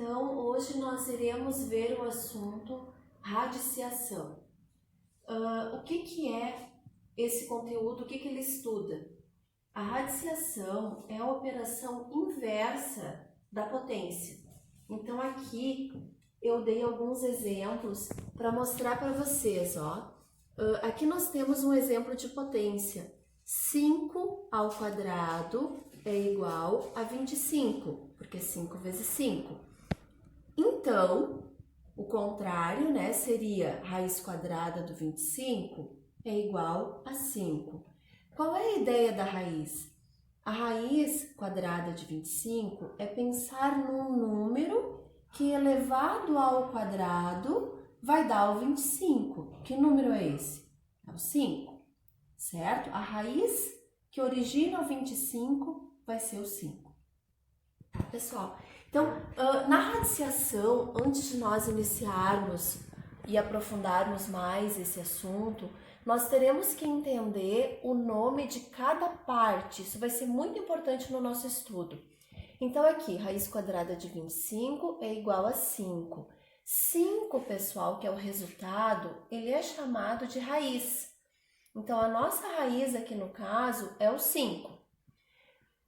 Então, hoje nós iremos ver o assunto radiciação. O que é esse conteúdo? O que ele estuda? A radiciação é a operação inversa da potência. Então, aqui eu dei alguns exemplos para mostrar para vocês, ó. Aqui nós temos um exemplo de potência. 5 ao quadrado é igual a 25, porque 5 vezes 5. Então, o contrário, né, seria raiz quadrada do 25 é igual a 5. Qual é a ideia da raiz? A raiz quadrada de 25 é pensar num número que elevado ao quadrado vai dar o 25. Que número é esse? É o 5, certo? A raiz que origina o 25 vai ser o 5. Tá, pessoal? Então, na radiciação, antes de nós iniciarmos e aprofundarmos mais esse assunto, nós teremos que entender o nome de cada parte. Isso vai ser muito importante no nosso estudo. Então, aqui, raiz quadrada de 25 é igual a 5. 5, pessoal, que é o resultado, ele é chamado de raiz. Então, a nossa raiz aqui no caso é o 5.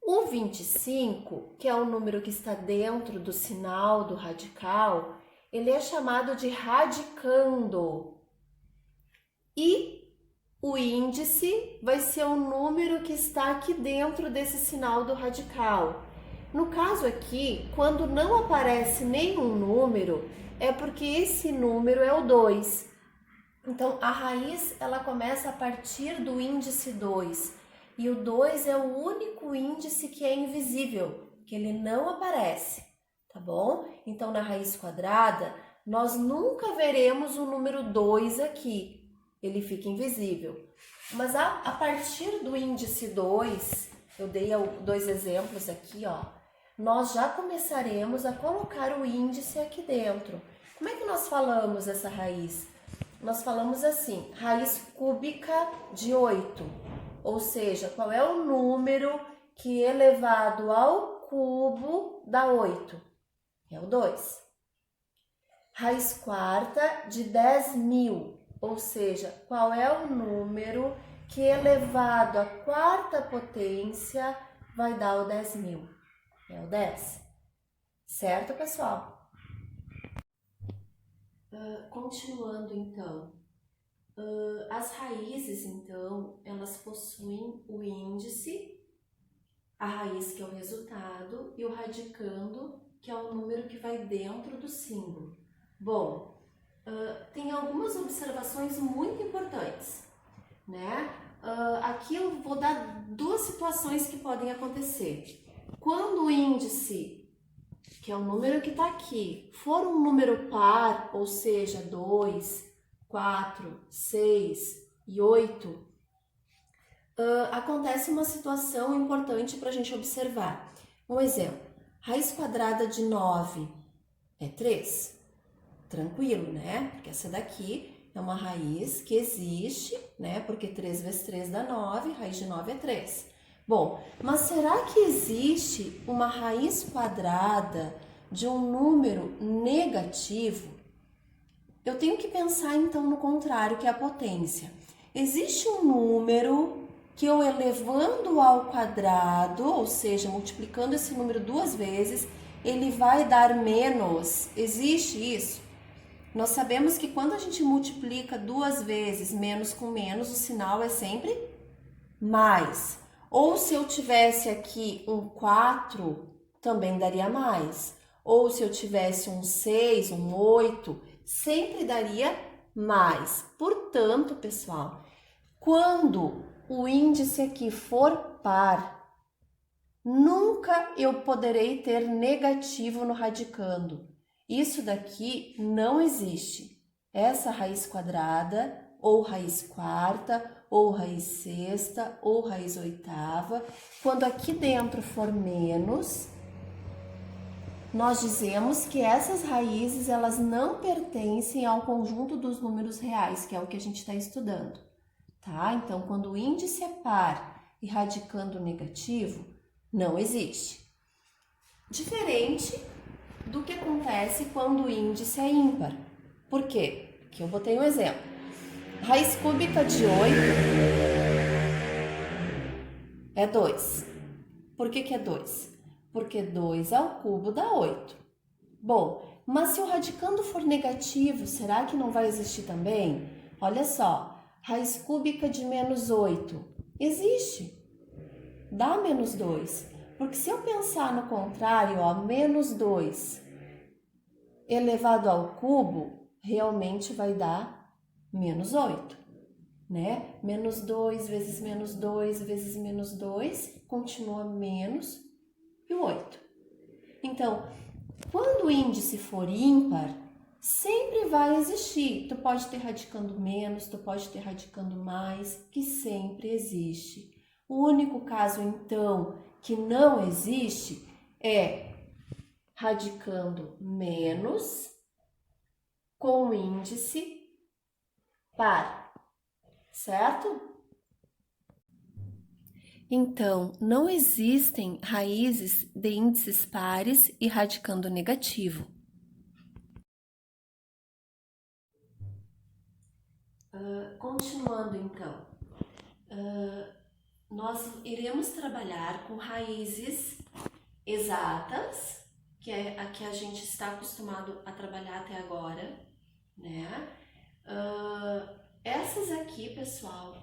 O 25, que é o número que está dentro do sinal do radical, ele é chamado de radicando. E o índice vai ser o número que está aqui dentro desse sinal do radical. No caso aqui, quando não aparece nenhum número, é porque esse número é o 2. Então, a raiz ela começa a partir do índice 2. E o 2 é o único índice que é invisível, que ele não aparece, tá bom? Então, na raiz quadrada, nós nunca veremos o número 2 aqui, ele fica invisível. Mas a partir do índice 2, eu dei 2 exemplos aqui, ó, nós já começaremos a colocar o índice aqui dentro. Como é que nós falamos essa raiz? Nós falamos assim, raiz cúbica de 8. Ou seja, qual é o número que elevado ao cubo dá 8? É o 2. Raiz quarta de 10.000. Ou seja, qual é o número que elevado à quarta potência vai dar o 10.000? É o 10. Certo, pessoal? Continuando, então. As raízes, então, elas possuem o índice, a raiz que é o resultado e o radicando, que é o número que vai dentro do símbolo. Bom, tem algumas observações muito importantes, né? Aqui eu vou dar 2 situações que podem acontecer. Quando o índice, que é o número que está aqui, for um número par, ou seja, 2, 4, 6 e 8, acontece uma situação importante para a gente observar. Um exemplo, raiz quadrada de 9 é 3. Tranquilo, né? Porque essa daqui é uma raiz que existe, né? Porque 3 vezes 3 dá 9, raiz de 9 é 3. Bom, mas será que existe uma raiz quadrada de um número negativo? Eu tenho que pensar então no contrário, que é a potência. Existe um número que eu elevando ao quadrado, ou seja, multiplicando esse número 2 vezes, ele vai dar menos. Existe isso? Nós sabemos que quando a gente multiplica 2 vezes menos com menos, o sinal é sempre mais. Ou se eu tivesse aqui um 4, também daria mais. Ou se eu tivesse um 6, um 8, sempre daria mais. Portanto, pessoal, quando o índice aqui for par, nunca eu poderei ter negativo no radicando. Isso daqui não existe. Essa raiz quadrada, ou raiz quarta, ou raiz sexta, ou raiz oitava, quando aqui dentro for menos, nós dizemos que essas raízes elas não pertencem ao conjunto dos números reais, que é o que a gente está estudando, tá? Então, quando o índice é par e radicando negativo, não existe. Diferente do que acontece quando o índice é ímpar. Por quê? Aqui eu botei um exemplo. Raiz cúbica de 8 é 2. Por que é 2? Porque 2 ao cubo dá 8. Bom, mas se o radicando for negativo, será que não vai existir também? Olha só, raiz cúbica de menos 8 existe, dá menos 2. Porque se eu pensar no contrário, ó, menos 2 elevado ao cubo, realmente vai dar menos 8, né? Menos 2 vezes menos 2 vezes menos 2 continua menos e 8. Então, quando o índice for ímpar, sempre vai existir. Tu pode ter radicando menos, tu pode ter radicando mais, que sempre existe. O único caso, então, que não existe é radicando menos com índice par, certo? Então, não existem raízes de índices pares e radicando negativo. Continuando, então, nós iremos trabalhar com raízes exatas, que é a que a gente está acostumado a trabalhar até agora, né? Essas aqui, pessoal,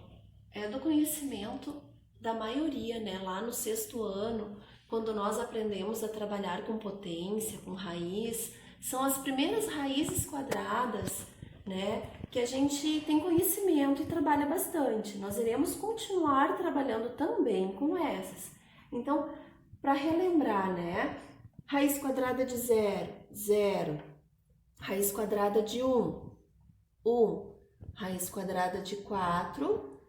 é do conhecimento da maioria, né? Lá no 6º ano, quando nós aprendemos a trabalhar com potência, com raiz, são as primeiras raízes quadradas, né? Que a gente tem conhecimento e trabalha bastante. Nós iremos continuar trabalhando também com essas. Então, para relembrar, né? Raiz quadrada de 0, 0. Raiz quadrada de 1, 1. Raiz quadrada de 4,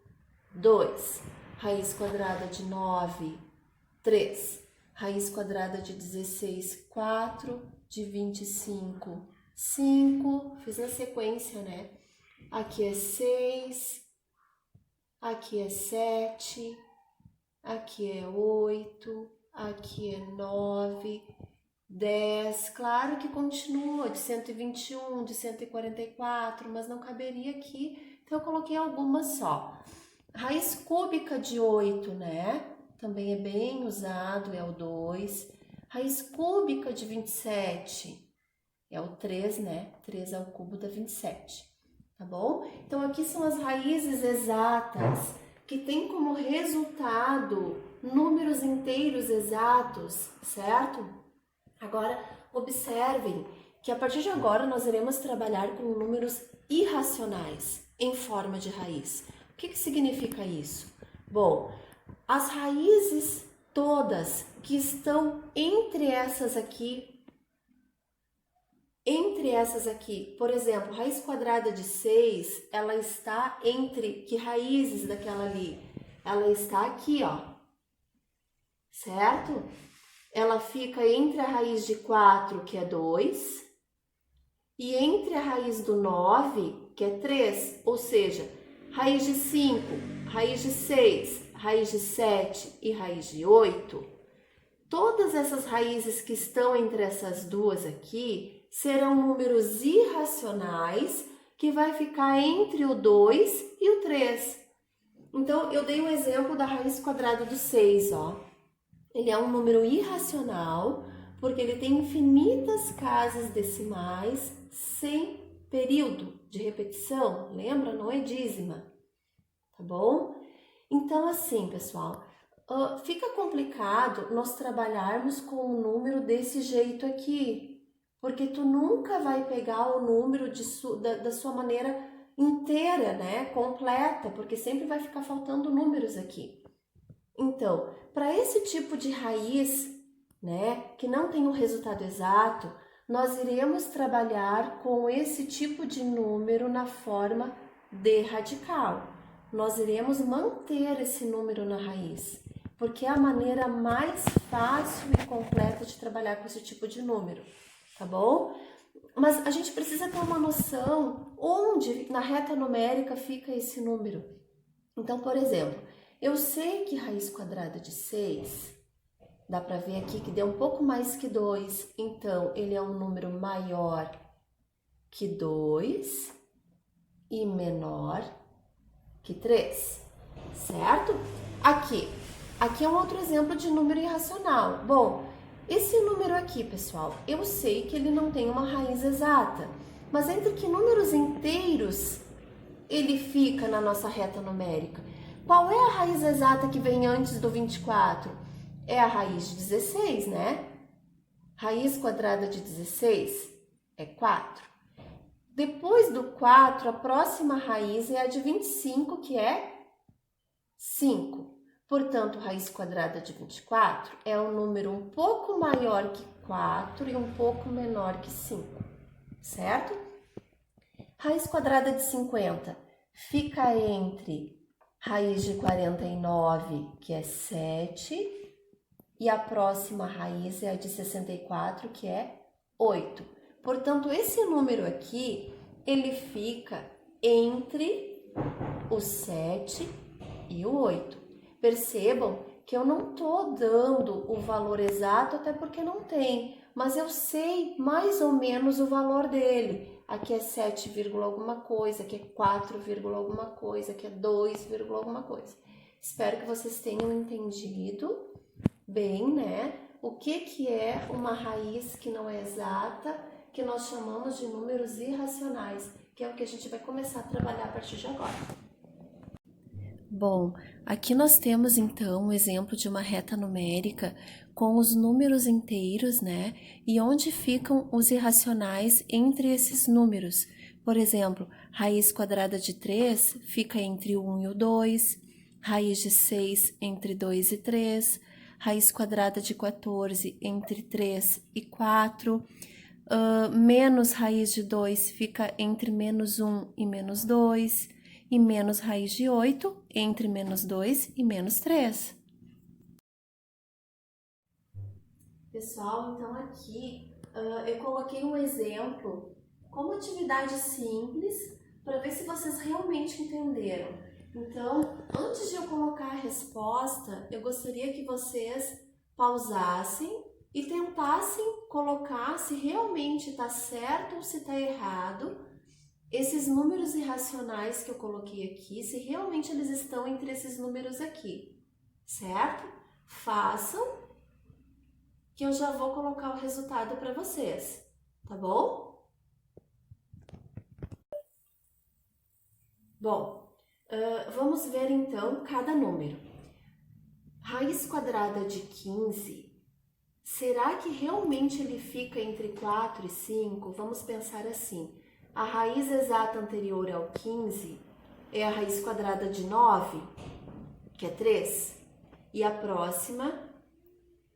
2. Raiz quadrada de 9, 3. Raiz quadrada de 16, 4. De 25, 5. Fiz na sequência, né? Aqui é 6. Aqui é 7. Aqui é 8. Aqui é 9. 10, claro que continua, de 121, de 144, mas não caberia aqui, então eu coloquei algumas só. Raiz cúbica de 8, né? Também é bem usado, é o 2. Raiz cúbica de 27 é o 3, né? 3 ao cubo dá 27, tá bom? Então aqui são as raízes exatas, que tem como resultado números inteiros exatos, certo? Agora, observem que a partir de agora nós iremos trabalhar com números irracionais em forma de raiz. O que significa isso? Bom, as raízes todas que estão entre essas aqui, por exemplo, raiz quadrada de 6, ela está entre que raízes daquela ali? Ela está aqui, ó, certo? Ela fica entre a raiz de 4, que é 2, e entre a raiz do 9, que é 3, ou seja, raiz de 5, raiz de 6, raiz de 7 e raiz de 8, todas essas raízes que estão entre essas duas aqui serão números irracionais que vai ficar entre o 2 e o 3. Então, eu dei um exemplo da raiz quadrada do 6, ó. Ele é um número irracional porque ele tem infinitas casas decimais sem período de repetição. Lembra? Não é dízima, tá bom? Então, assim, pessoal, fica complicado nós trabalharmos com um número desse jeito aqui, porque tu nunca vai pegar o número da sua maneira inteira, né? Completa, porque sempre vai ficar faltando números aqui. Então, para esse tipo de raiz, né, que não tem um resultado exato, nós iremos trabalhar com esse tipo de número na forma de radical. Nós iremos manter esse número na raiz, porque é a maneira mais fácil e completa de trabalhar com esse tipo de número, tá bom? Mas a gente precisa ter uma noção onde na reta numérica fica esse número. Então, por exemplo, eu sei que raiz quadrada de 6 Dá para ver aqui que deu um pouco mais que 2, então ele é um número maior que 2 e menor que 3, certo? Aqui é um outro exemplo de número irracional. Bom, esse número aqui, pessoal, eu sei que ele não tem uma raiz exata, mas entre que números inteiros ele fica na nossa reta numérica? Qual é a raiz exata que vem antes do 24? É a raiz de 16, né? Raiz quadrada de 16 é 4. Depois do 4, a próxima raiz é a de 25, que é 5. Portanto, raiz quadrada de 24 é um número um pouco maior que 4 e um pouco menor que 5, certo? Raiz quadrada de 50 fica entre raiz de 49, que é 7, e a próxima raiz é a de 64, que é 8. Portanto, esse número aqui, ele fica entre o 7 e o 8. Percebam que eu não estou dando o valor exato, até porque não tem, mas eu sei mais ou menos o valor dele. Aqui é 7, alguma coisa, aqui é 4, alguma coisa, aqui é 2, alguma coisa. Espero que vocês tenham entendido bem, né? O que é uma raiz que não é exata, que nós chamamos de números irracionais, que é o que a gente vai começar a trabalhar a partir de agora. Bom, aqui nós temos então um exemplo de uma reta numérica com os números inteiros, né? E onde ficam os irracionais entre esses números. Por exemplo, raiz quadrada de 3 fica entre o 1 e o 2, raiz de 6 entre 2 e 3, raiz quadrada de 14 entre 3 e 4, menos raiz de 2 fica entre menos 1 e menos 2, e menos raiz de 8 entre menos 2 e menos 3. Pessoal, então aqui eu coloquei um exemplo como atividade simples para ver se vocês realmente entenderam. Então, antes de eu colocar a resposta, eu gostaria que vocês pausassem e tentassem colocar se realmente está certo ou se está errado esses números irracionais que eu coloquei aqui, se realmente eles estão entre esses números aqui, certo? Façam, que eu já vou colocar o resultado para vocês, tá bom? Bom, vamos ver então cada número. Raiz quadrada de 15, será que realmente ele fica entre 4 e 5? Vamos pensar assim. A raiz exata anterior ao 15 é a raiz quadrada de 9, que é 3, e a próxima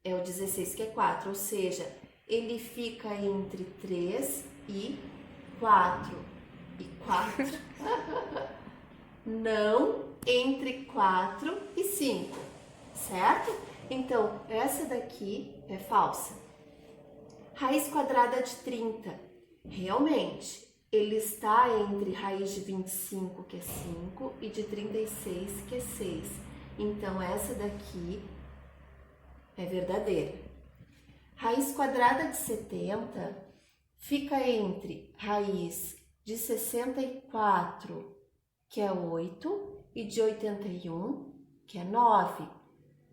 é o 16, que é 4, ou seja, ele fica entre 3 e 4. E 4? Não entre 4 e 5, certo? Então, essa daqui é falsa. Raiz quadrada de 30, realmente, ele está entre raiz de 25, que é 5, e de 36, que é 6. Então, essa daqui é verdadeira. Raiz quadrada de 70 fica entre raiz de 64, que é 8, e de 81, que é 9.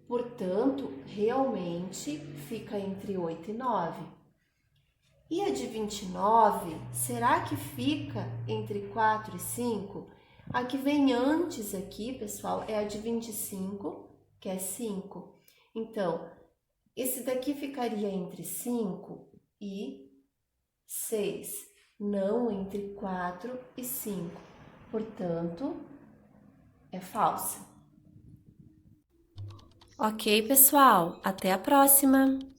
Portanto, realmente fica entre 8 e 9. E a de 29, será que fica entre 4 e 5? A que vem antes aqui, pessoal, é a de 25, que é 5. Então, esse daqui ficaria entre 5 e 6, não entre 4 e 5. Portanto, é falsa. Ok, pessoal, até a próxima!